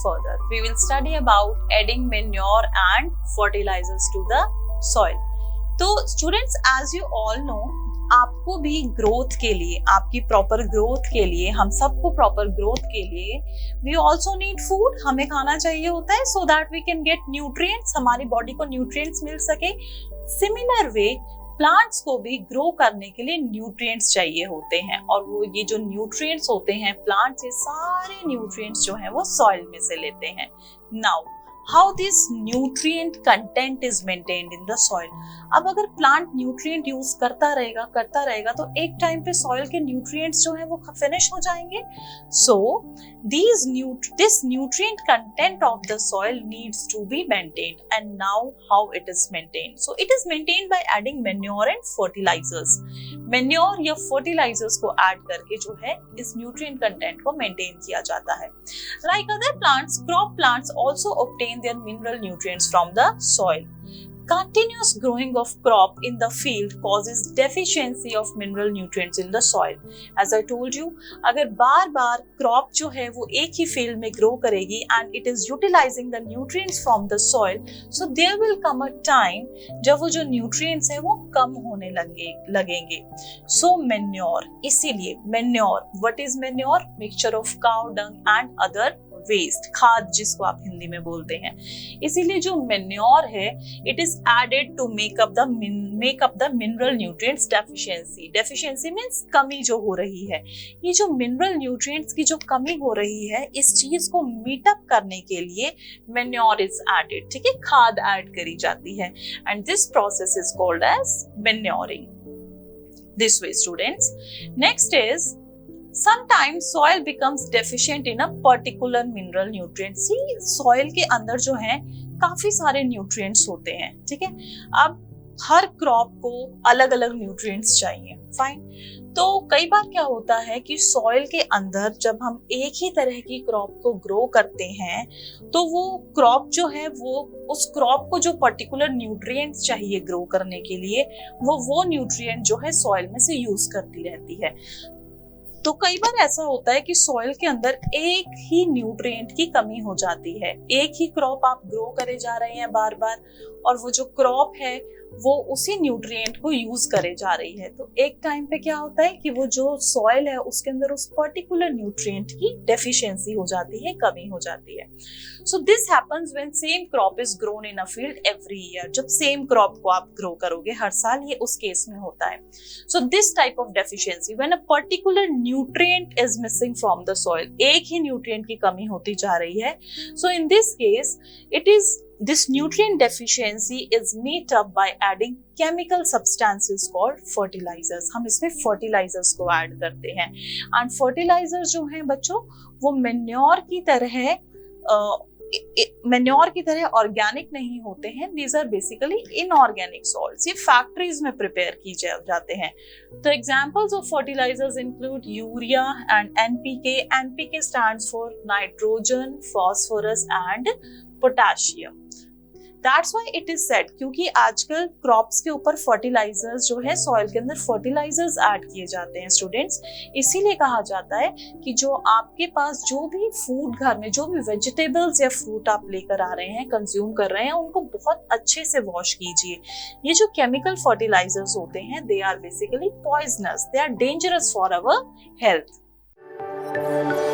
further, we will study about adding manure and fertilizers to the soil. तो students, as you all know, आपको भी growth के लिए, आपकी प्रॉपर ग्रोथ के लिए, हम सबको प्रॉपर ग्रोथ के लिए वी ऑल्सो नीड फूड, हमें खाना चाहिए होता है so that we can get nutrients, हमारी बॉडी को न्यूट्रिएंट्स मिल सके। सिमिलर वे प्लांट्स को भी ग्रो करने के लिए न्यूट्रिएंट्स चाहिए होते हैं, और वो ये जो न्यूट्रिएंट्स होते हैं प्लांट्स, ये सारे न्यूट्रिएंट्स जो हैं वो सॉइल में से लेते हैं। Now how this nutrient content is maintained in the soil. अब अगर प्लांट न्यूट्रिएंट यूज करता रहेगा तो एक टाइम पे सॉइल के न्यूट्रिएंट्स जो है वो फिनिश हो जाएंगे। So this nutrient content of the soil needs to be maintained, and now how it is maintained. So it is maintained by adding manure and fertilisers. Manure या fertilisers को add करके जो है इस न्यूट्रिएंट कंटेंट को maintain किया जाता है। Like other plants, crop plants also obtain their mineral nutrients from the soil. Continuous growing of crop in the field causes deficiency of mineral nutrients in the soil. As I told you, अगर बार बार crop जो है वो एक ही field में grow करेगी and it is utilizing the nutrients from the soil, so there will come a time जब वो जो nutrients है वो कम होने लगेंगे। So manure, इसीलिए manure, what is manure? Mixture of cow dung and other waste, खाद जिसको आप हिंदी में बोलते हैं। इसीलिए जो मेन्योर है it is added to make up the mineral nutrients deficiency. Deficiency means कमी जो हो रही है, ये जो मिनरल न्यूट्रिएंट्स की जो कमी हो रही है इस चीज को मीट अप करने के लिए मेन्योर इज एडेड, ठीक है, खाद ऐड करी जाती है, and this process is called as manuring. This way students. Next is sometimes soil becomes deficient in a particular mineral nutrient. See, soil के अंदर जो है काफी सारे nutrients होते हैं, ठीक है। अब हर क्रॉप को अलग अलग न्यूट्रिएंट्स चाहिए, फाइन। तो कई बार क्या होता है कि सॉइल के अंदर जब हम एक ही तरह की क्रॉप को ग्रो करते हैं तो वो क्रॉप जो है वो उस क्रॉप को जो पर्टिकुलर न्यूट्रिएंट्स चाहिए ग्रो करने के लिए वो न्यूट्रिएंट जो है सॉइल में से यूज करती रहती है। तो कई बार ऐसा होता है कि सॉइल के अंदर एक ही न्यूट्रिएंट की कमी हो जाती है, एक ही क्रॉप आप ग्रो करे जा रहे हैं बार बार, और वो जो क्रॉप है वो उसी न्यूट्रिएंट को यूज करे जा रही है। तो एक टाइम पे क्या होता है कि वो जो सॉइल है उसके अंदर उस पर्टिकुलर न्यूट्रिएंट की डेफिशिएंसी हो जाती है, कमी हो जाती है। So this happens when same crop is grown in a field every year. जब सेम क्रॉप को आप ग्रो करोगे हर साल, ये उस केस में होता है। So this type of deficiency when a particular nutrient is missing from the soil, एक ही न्यूट्रिएंट की कमी होती जा रही है। So in this case it is this nutrient deficiency is made up by adding chemical substances called fertilizers. हम इसमें fertilizers को ऐड करते हैं, and fertilizers जो हैं बच्चों वो manure की तरह ऑर्गेनिक नहीं होते हैं। These are basically inorganic salts. ये फैक्ट्रीज में प्रिपेयर की जाते हैं। तो examples of fertilizers include urea and NPK. NPK stands for nitrogen, phosphorus and potassium. That's why it is said, क्योंकि आजकल क्रॉप्स के ऊपर फर्टिलाइजर्स जो है सॉइल के अंदर फर्टिलाइजर्स ऐड किए जाते हैं स्टूडेंट्स, इसीलिए कहा जाता है कि जो आपके पास जो भी फूड घर में, जो भी वेजिटेबल्स या फ्रूट आप लेकर आ रहे हैं, कंज्यूम कर रहे हैं, उनको बहुत अच्छे से वॉश कीजिए। ये जो केमिकल फर्टिलाइजर्स होते हैं they are basically poisonous, they are dangerous for our health.